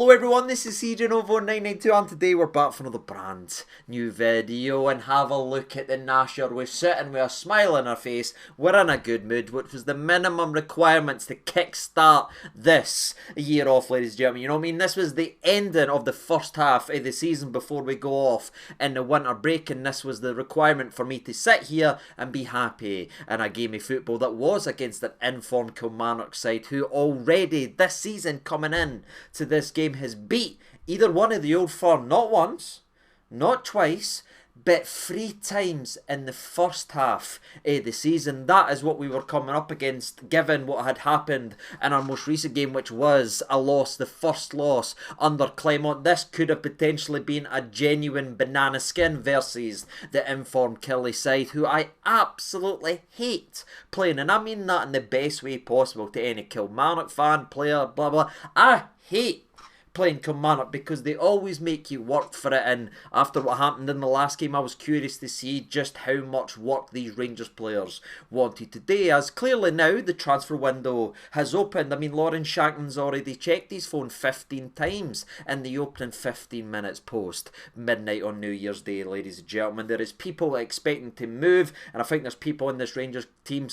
Hello everyone, this is CJNovo992 and today we're back for another brand new video and have a look at the Nasher. We're sitting with a smile on our face, we're in a good mood, which was the minimum requirements to kickstart this year off, ladies and gentlemen. You know what I mean? This was the ending of the first half of the season before we go off in the winter break, and this was the requirement for me to sit here and be happy in a game of football that was against an informed Kilmarnock side who already this season coming in to this game has beat either one of the old firm, not once, not twice, but 3 times in the first half of the season. That is what we were coming up against, given what had happened in our most recent game, which was a loss, the first loss under Claremont. This could have potentially been a genuine banana skin versus the informed Killie side, who I absolutely hate playing, and I mean that in the best way possible to any Kilmarnock fan, player, blah blah. I hate playing Kilmarnock because they always make you work for it, and after what happened in the last game I was curious to see just how much work these Rangers players wanted today, as clearly now the transfer window has opened. I mean, Lauren Shankman's already checked his phone 15 times in the opening 15 minutes post midnight on New Year's Day, ladies and gentlemen. There is people expecting to move, and I think there's people in this Rangers team,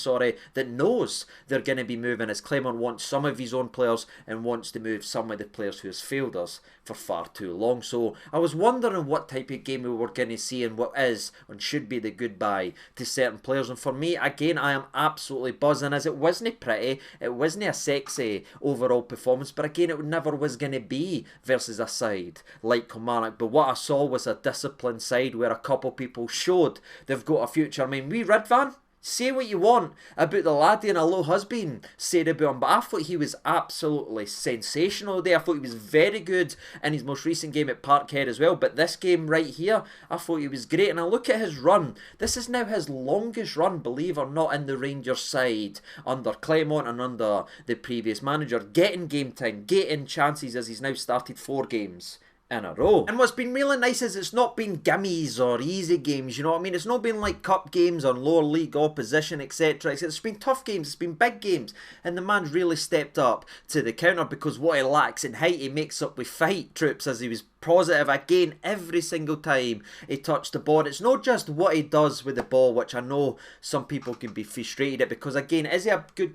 that knows they're going to be moving, as Claremont wants some of his own players and wants to move some of the players who has failed us for far too long. So I was wondering what type of game we were going to see and what is and should be the goodbye to certain players. And for me, again, I am absolutely buzzing, as it wasn't pretty, it wasn't a sexy overall performance, but again, it never was going to be versus a side like Kilmarnock. But what I saw was a disciplined side where a couple people showed they've got a future. I mean, Redvan, say what you want about the laddie and a low husband said about him, but I thought he was absolutely sensational today. I thought he was very good in his most recent game at Parkhead as well, but this game right here, I thought he was great. And I look at his run, this is now his longest run, believe or not, in the Rangers side under Claremont and under the previous manager, getting game time, getting chances, as he's now started 4 games in a row. And what's been really nice is it's not been gimmies or easy games, you know what I mean? It's not been like cup games on lower league opposition, etc. It's been tough games, it's been big games, and the man's really stepped up to the counter, because what he lacks in height he makes up with fight troops, as he was positive again every single time he touched the ball. It's not just what he does with the ball, which I know some people can be frustrated at, because again, is he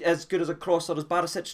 as good as a crosser as Barisic?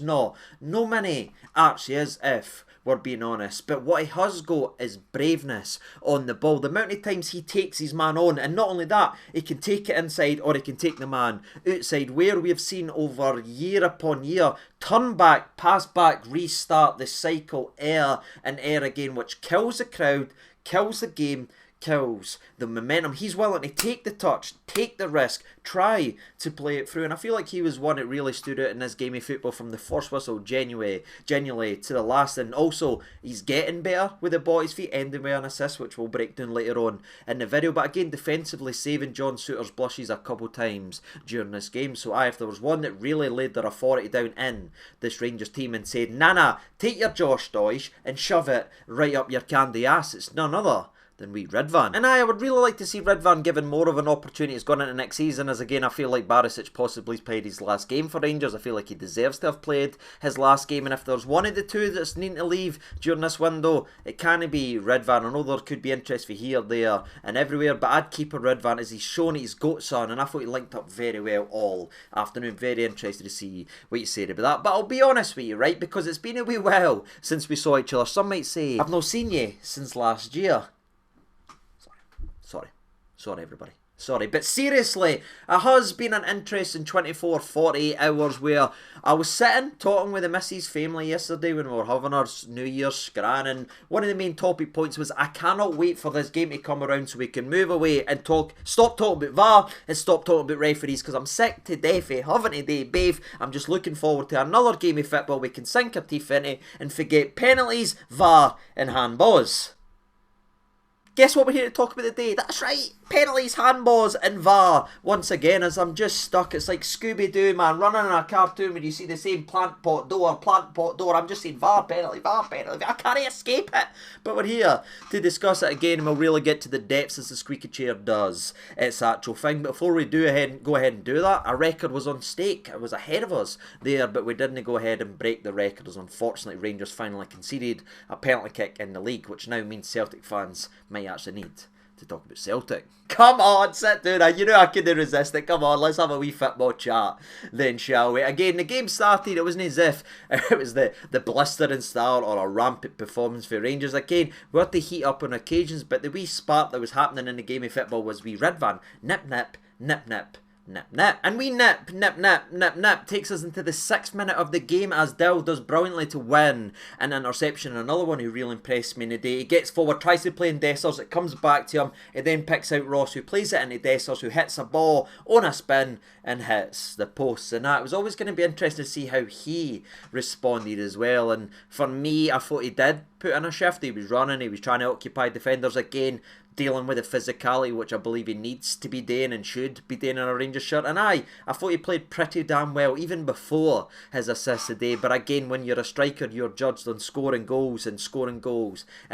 No many actually is, if we're being honest. But what he has got is braveness on the ball. The amount of times he takes his man on, and not only that, he can take it inside or he can take the man outside, where we have seen over year upon year, turn back, pass back, restart the cycle, air and air again, which kills the crowd, kills the game, kills the momentum. He's willing to take the touch, take the risk, try to play it through, and I feel like he was one that really stood out in this game of football from the first whistle genuinely to the last. And also he's getting better with the ball at his feet, ending with an assist, which we'll break down later on in the video. But again, defensively saving John Souttar's blushes a couple times during this game. So if there was one that really laid their authority down in this Rangers team and said, nah, take your Josh Doish and shove it right up your candy ass, it's none other than Redvan. And I would really like to see Redvan given more of an opportunity as going into next season, as again I feel like Barisic possibly played his last game for Rangers. I feel like he deserves to have played his last game, and if there's one of the two that's needing to leave during this window, it can't be Redvan. I know there could be interest for here, there and everywhere, but I'd keep a Redvan, as he's shown he's got son, and I thought he linked up very well all afternoon. Very interested to see what you said about that. But I'll be honest with you, right, because it's been a wee while since we saw each other. Some might say I've not seen you since last year. Sorry everybody. Sorry, but seriously, it has been an interesting 24, 48 hours where I was sitting talking with the missus family yesterday when we were having our New Year's scran, and one of the main topic points was I cannot wait for this game to come around so we can move away and stop talking about VAR and stop talking about referees, because I'm sick to death of having to do both. I'm just looking forward to another game of football we can sink our teeth into and forget penalties, VAR and handballs. Guess what we're here to talk about today? That's right, penalties, handballs and VAR. Once again, as I'm just stuck, it's like Scooby-Doo, man, running in a cartoon when you see the same plant pot door. I'm just saying VAR penalty, I can't escape it. But we're here to discuss it again, and we'll really get to the depths as the squeaky chair does its actual thing. But before we go ahead and do that, our record was on stake. It was ahead of us there, but we didn't go ahead and break the record, as unfortunately Rangers finally conceded a penalty kick in the league, which now means Celtic fans might actually need to talk about Celtic. Come on, sit down. You know I couldn't resist it. Come on, let's have a wee football chat then, shall we? Again, the game started, it wasn't as if it was the blistering start or a rampant performance for Rangers. Again, we had to heat up on occasions, but the wee spark that was happening in the game of football was wee Ridvan. Nip, nip, nip, nip. Nip, nip. And we nip, takes us into the 6th minute of the game as Dill does brilliantly to win an interception. Another one who really impressed me in the day. He gets forward, tries to play in Dessers, it comes back to him. He then picks out Ross, who plays it into Dessers, who hits a ball on a spin and hits the posts. And that was always going to be interesting to see how he responded as well. And for me, I thought he did put in a shift. He was running, he was trying to occupy defenders again, dealing with the physicality which I believe he needs to be doing and should be doing in a Rangers shirt. And I thought he played pretty damn well even before his assist today. But again, when you're a striker, you're judged on scoring goals in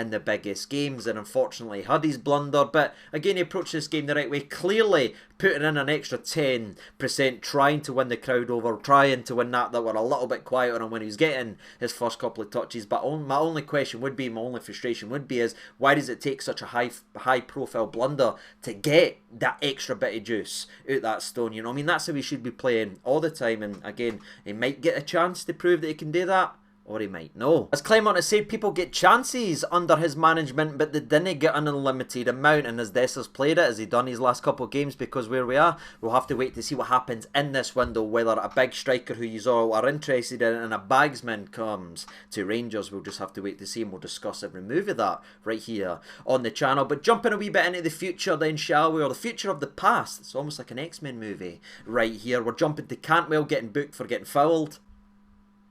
the biggest games. And unfortunately had his blunder, but again he approached this game the right way, clearly putting in an extra 10%, trying to win the crowd over, trying to win that were a little bit quiet on him when he was getting his first couple of touches. But my only question would be, my only frustration would be, is why does it take such a high profile blunder to get that extra bit of juice out that stone? You know, I mean, that's how he should be playing all the time. And again, he might get a chance to prove that he can do that, or he might no. As Kilmarnock has said, people get chances under his management, but they didn't get an unlimited amount. And as Dessers played it, as he done his last couple of games, because where we are, we'll have to wait to see what happens in this window, whether a big striker who you all are interested in and a bagsman comes to Rangers. We'll just have to wait to see, and we'll discuss every move of that right here on the channel. But jumping a wee bit into the future then, shall we, or the future of the past. It's almost like an X-Men movie right here. We're jumping to Cantwell getting booked for getting fouled.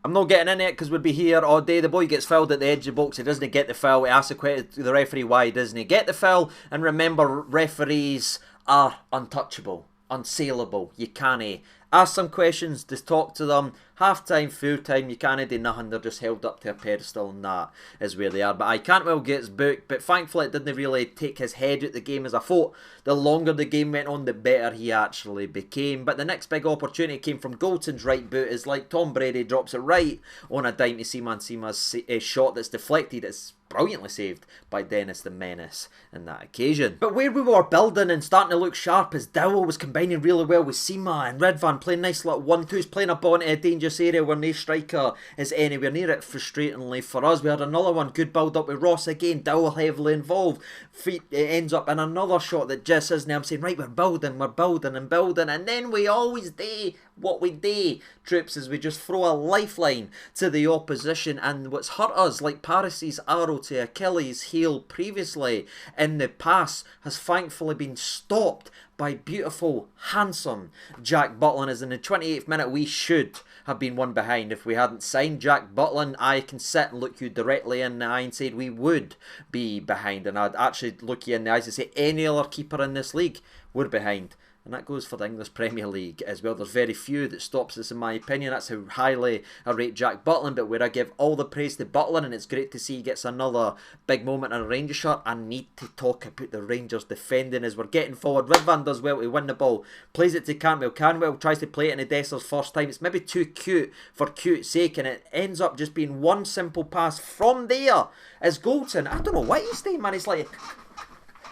I'm not getting in it because we'd be here all day. The boy gets fouled at the edge of the box. He doesn't get the foul. He asks the referee why doesn't he get the foul. And remember, referees are untouchable, unsaleable. You can't ask some questions, just talk to them. Half-time, full-time, you can't do nothing. They're just held up to a pedestal, and that is where they are. But Cantwell gets booked, but thankfully it didn't really take his head out the game, as I thought the longer the game went on, the better he actually became. But the next big opportunity came from Goldton's right boot. It's like Tom Brady drops it right on a dime to Sima, and Sima's shot that's deflected. It's brilliantly saved by Dennis the Menace in that occasion. But where we were building and starting to look sharp, as Dowell was combining really well with Sima, and Ridvan playing nice little 1-2s, playing a ball into a dangerous area where no striker is anywhere near it. Frustratingly for us, we had another one, good build up with Ross again, Dowell heavily involved. It ends up in another shot that just isn't. I'm saying, right, we're building, and then we always do what we do, troops, is we just throw a lifeline to the opposition. And what's hurt us, like Paris's arrow to Achilles' heel previously in the past, has thankfully been stopped by beautiful, handsome Jack Butland. As in the 28th minute, we should have been one behind. If we hadn't signed Jack Butland, I can sit and look you directly in the eye and say we would be behind. And I'd actually look you in the eyes and say any other keeper in this league, we're behind. And that goes for the English Premier League as well. There's very few that stops us, in my opinion. That's how highly I rate Jack Butland. But where I give all the praise to Butland, and it's great to see he gets another big moment in a Rangers shirt, I need to talk about the Rangers defending as we're getting forward. Ridvan does well to win the ball, plays it to Cantwell. Cantwell tries to play it in the Dessers first time. It's maybe too cute for cute sake, and it ends up just being one simple pass from there as Goldson. I don't know what he's doing, man. It's like,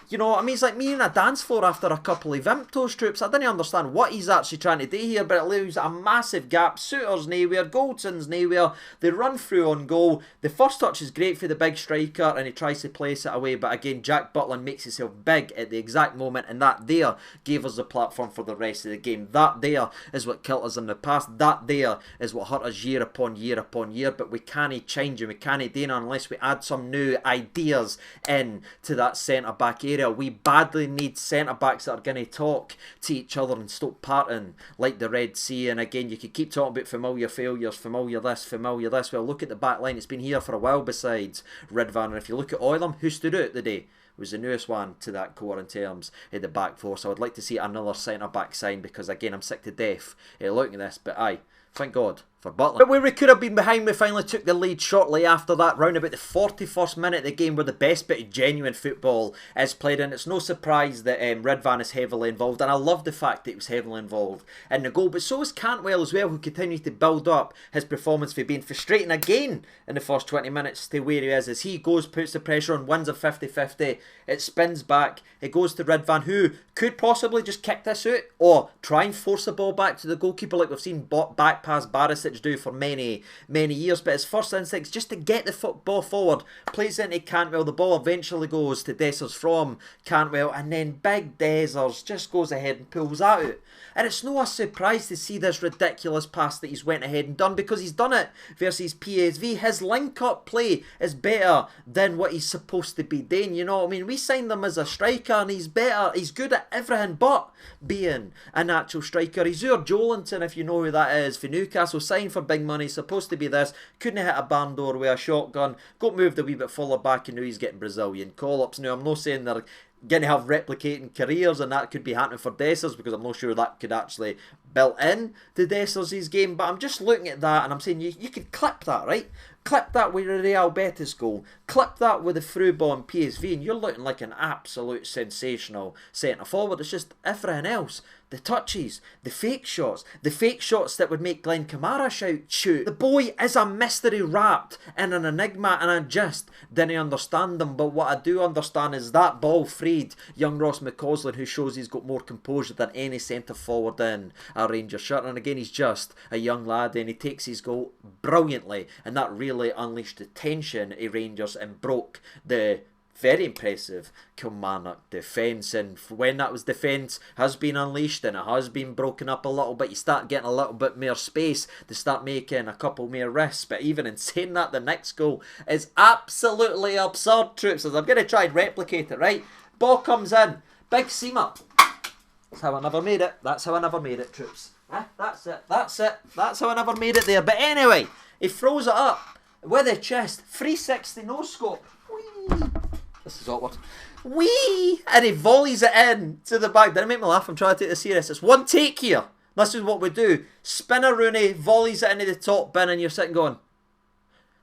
you know what I mean? It's like me on a dance floor after a couple of Vimptos, troops. I didn't understand what he's actually trying to do here, but it leaves a massive gap. Suter's nowhere, Goldson's nowhere. They run through on goal. The first touch is great for the big striker, and he tries to place it away. But again, Jack Butland makes himself big at the exact moment, and that there gave us the platform for the rest of the game. That there is what killed us in the past. That there is what hurt us year upon year upon year. But we can't change, and we can't do it unless we add some new ideas in to that centre-back area. area. We badly need centre-backs that are going to talk to each other and stop parting like the Red Sea. And again, you could keep talking about familiar failures, familiar this, familiar this. Well, look at the back line. It's been here for a while besides Ridvan. And if you look at Oilham, who stood out today? Was the newest one to that core in terms of the back four. So I'd like to see another centre-back sign because, again, I'm sick to death looking at this. But aye, thank God for Butler. But where we could have been behind, we finally took the lead shortly after that. Round about the 41st minute of the game where the best bit of genuine football is played. And it's no surprise that Ridvan is heavily involved. And I love the fact that he was heavily involved in the goal. But so is Cantwell as well, who continues to build up his performance for being frustrating again in the first 20 minutes to where he is. As he goes, puts the pressure on, wins a 50-50. It spins back. It goes to Ridvan, who could possibly just kick this out or try and force the ball back to the goalkeeper like we've seen back past Barisic do for many years. But his first instinct is just to get the football forward, plays into Cantwell. The ball eventually goes to Dessers from Cantwell, and then big Dessers just goes ahead and pulls that out. And it's no a surprise to see this ridiculous pass that he's went ahead and done, because he's done it versus PSV. His link-up play is better than what he's supposed to be doing, you know what I mean? We signed him as a striker and he's better. He's good at everything but being a natural striker. He's your Joelinton, if you know who that is, for Newcastle, signed for big money, supposed to be this, couldn't hit a barn door with a shotgun, got moved a wee bit further back, and now he's getting Brazilian call-ups. Now, I'm not saying they're going to have replicating careers and that could be happening for Dessers, because I'm not sure that could actually built in to Dessers' game. But I'm just looking at that and I'm saying you could clip that, right? Clip that with the Real Betis goal, clip that with the through ball in PSV, and you're looking like an absolute sensational centre forward. It's just everything else, the touches, the fake shots that would make Glenn Kamara shoot. The boy is a mystery wrapped in an enigma, and I just didn't understand them. But what I do understand is that ball freed young Ross mccaulsand, who shows he's got more composure than any centre forward in a Rangers shirt. And again, he's just a young lad and he takes his goal brilliantly, and that really unleashed the tension of Rangers and broke the very impressive Kilmarnock defence. And when that was defence has been unleashed and it has been broken up a little bit, you start getting a little bit more space to start making a couple more risks. But even in saying that, the next goal is absolutely absurd, troops, as I'm going to try and replicate it, right? Ball comes in, big Sima. That's how I never made it. That's how I never made it, troops. That's it. That's how I never made it there. But anyway, he throws it up with a chest, 360 no scope. Whee! This is awkward. Whee! And he volleys it in to the back. Didn't make me laugh. I'm trying to take this serious. It's one take here. This is what we do. Spinner Rooney volleys it into the top bin, and you're sitting going,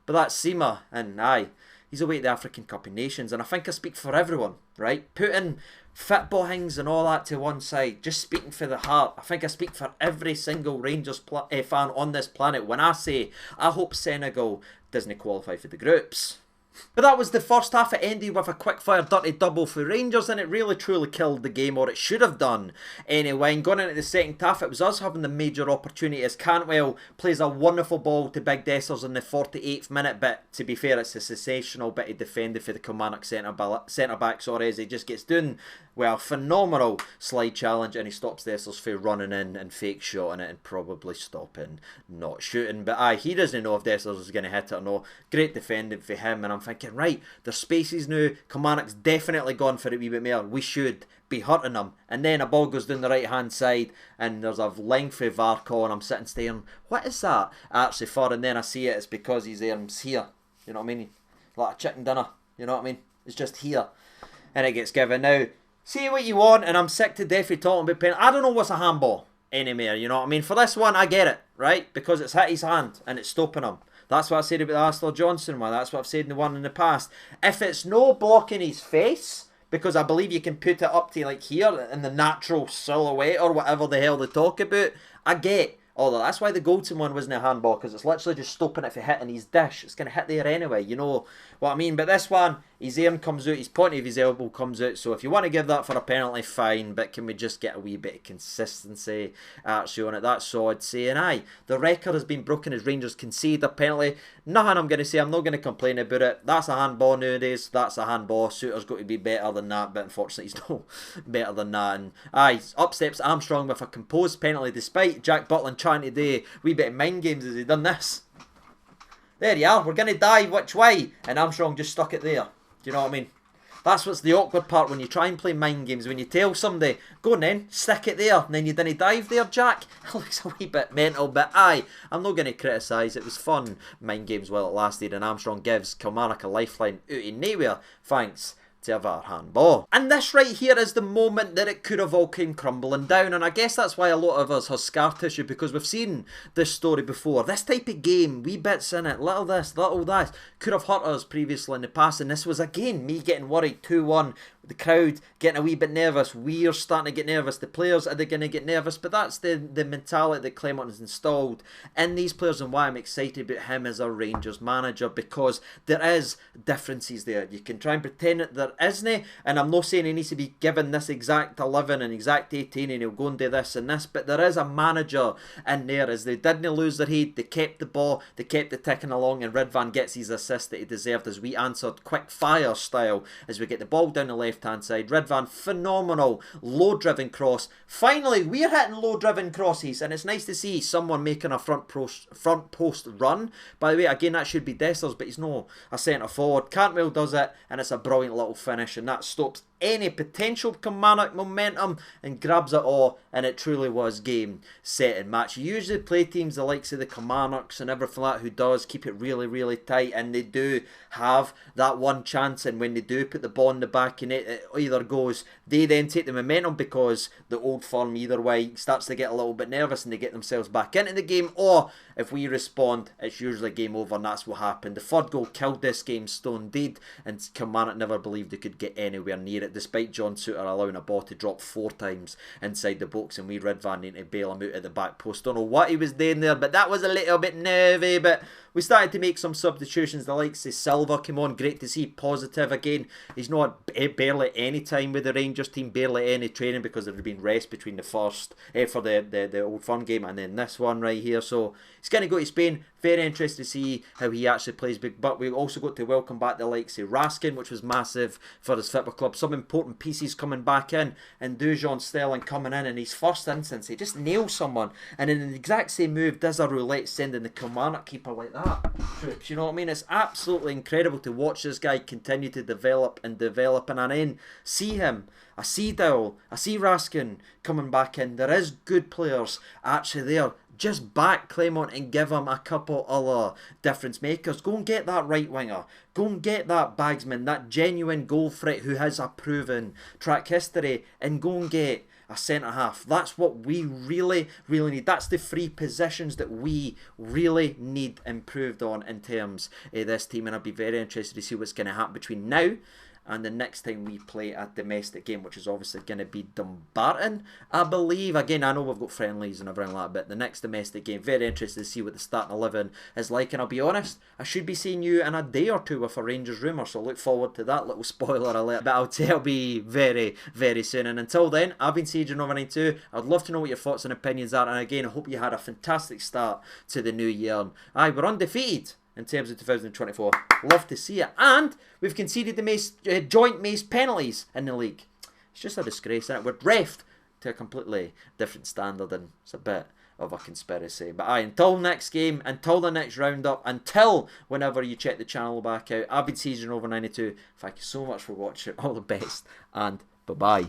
but that's Sima, and aye, he's away at the African Cup of Nations, and I think I speak for everyone, right? Putting football things and all that to one side, just speaking for the heart, I think I speak for every single Rangers fan on this planet when I say I hope Senegal doesn't qualify for the groups. But that was the first half. It ended with a quick-fire dirty double for Rangers, and it really truly killed the game, or it should have done anyway. And going into the second half, it was us having the major opportunity as Cantwell plays a wonderful ball to Big Dessers in the 48th minute. But to be fair, it's a sensational bit of defending for the Kilmarnock centre-back, as he just gets doing, well, phenomenal slide challenge, and he stops Dessers for running in and fake shotting it and probably stopping, not shooting. But aye, he doesn't know if Dessers is going to hit it or not. Great defending for him, and I'm thinking, right, there's spaces now. Kilmarnock's definitely gone for it a wee bit more. We should be hurting them. And then a ball goes down the right hand side, and there's a lengthy VAR call, and I'm sitting staring, what is that actually for? And then I see it's because his arm's here. You know what I mean? Like a chicken dinner. You know what I mean? It's just here. And it gets given. Now, say what you want, and I'm sick to death of talking about pen. I don't know what's a handball anymore, you know what I mean? For this one, I get it, right? Because it's hit his hand, and it's stopping him. That's what I said about the Astor Johnson one. That's what I've said in the one in the past. If it's no blocking his face, because I believe you can put it up to like here in the natural silhouette or whatever the hell they talk about, I get. Although that's why the Goldson one wasn't a handball, because it's literally just stopping it for hitting his dish. It's going to hit there anyway, you know what I mean? But this one, his arm comes out, his point of his elbow comes out. So if you want to give that for a penalty, fine. But can we just get a wee bit of consistency actually on it? That's all I'd say. And aye, the record has been broken as Rangers concede a penalty. Nothing I'm going to say. I'm not going to complain about it. That's a handball nowadays. That's a handball. Suter's got to be better than that. But unfortunately, he's no better than that. And aye, up steps Armstrong with a composed penalty, despite Jack Butland trying to do a wee bit of mind games as he done this. There you are. We're going to dive which way? And Armstrong just stuck it there. Do you know what I mean? That's what's the awkward part when you try and play mind games. When you tell somebody, go on then, stick it there, and then you didn't dive there, Jack. It looks a wee bit mental, but aye, I'm not going to criticise. It was fun mind games while it lasted, and Armstrong gives Kilmarnock a lifeline out of nowhere. Thanks to a VAR handball. And this right here is the moment that it could have all came crumbling down, and I guess that's why a lot of us have scar tissue, because we've seen this story before. This type of game, wee bits in it, little this, little that, could have hurt us previously in the past, and this was again me getting worried. 2-1, the crowd getting a wee bit nervous, we're starting to get nervous, the players, are they going to get nervous? But that's the mentality that Clement has installed in these players, and why I'm excited about him as a Rangers manager, because there is differences there. You can try and pretend that there isn't, and I'm not saying he needs to be given this exact 11 and exact 18 and he'll go and do this and this, but there is a manager in there. As they didn't lose their head, they kept the ball, they kept it ticking along, and Ridvan gets his assist that he deserved as we answered quick fire style as we get the ball down the left hand side. Ridvan, phenomenal low driven cross. Finally we're hitting low driven crosses, and it's nice to see someone making a front post run. By the way, again, that should be Dessers, but he's no a centre forward. Cantwell does it, and it's a brilliant little finish, and that stops any potential Kilmarnock momentum and grabs it all, and it truly was game, set and match. You usually play teams the likes of the Kilmarnocks and everything like that who does keep it really, really tight, and they do have that one chance, and when they do put the ball in the back and it either goes, they then take the momentum because the old firm either way starts to get a little bit nervous and they get themselves back into the game, or if we respond, it's usually game over, and that's what happened. The third goal killed this game stone dead, and Kilmarnock never believed they could get anywhere near it, despite John Suter allowing a ball to drop 4 times inside the box, and we Ridvan needing to bail him out at the back post. Don't know what he was doing there, but that was a little bit nervy. But we started to make some substitutions. The likes of Silva came on, great to see, positive again. He's not barely any time with the Rangers team, barely any training, because there had been rest between the first for the Old Firm game and then this one right here. So he's going to go to Spain. Very interested to see how he actually plays. But we also got to welcome back the likes of Raskin, which was massive for his football club. Some important pieces coming back in, and Dujon Sterling coming in his first instance. He just nails someone, and in the exact same move does a roulette sending the Kilmarnock keeper like that. Troops, you know what I mean? It's absolutely incredible to watch this guy continue to develop, and I then see him. I see Dowell, I see Raskin coming back in. There is good players actually there. Just back Clement and give him a couple other difference makers. Go and get that right winger. Go and get that bagsman, that genuine goal threat who has a proven track history, and go and get a centre half. That's what we really, really need. That's the 3 positions that we really need improved on in terms of this team, and I'll be very interested to see what's going to happen between now and the next time we play a domestic game, which is obviously going to be Dumbarton, I believe. Again, I know we've got friendlies and everything like that, but the next domestic game, very interested to see what the starting 11 is like. And I'll be honest, I should be seeing you in a day or two with a Rangers rumour, so look forward to that little spoiler alert. But I'll tell be very, very soon. And until then, I've been CJ992. I'd love to know what your thoughts and opinions are. And again, I hope you had a fantastic start to the new year. Aye, we're undefeated in terms of 2024. Love to see it. And we've conceded the joint most penalties in the league. It's just a disgrace, isn't it? We're refed to a completely different standard, and it's a bit of a conspiracy. But aye, until next game, until the next roundup, until whenever you check the channel back out, I've been CJ992. Thank you so much for watching. All the best, and bye-bye.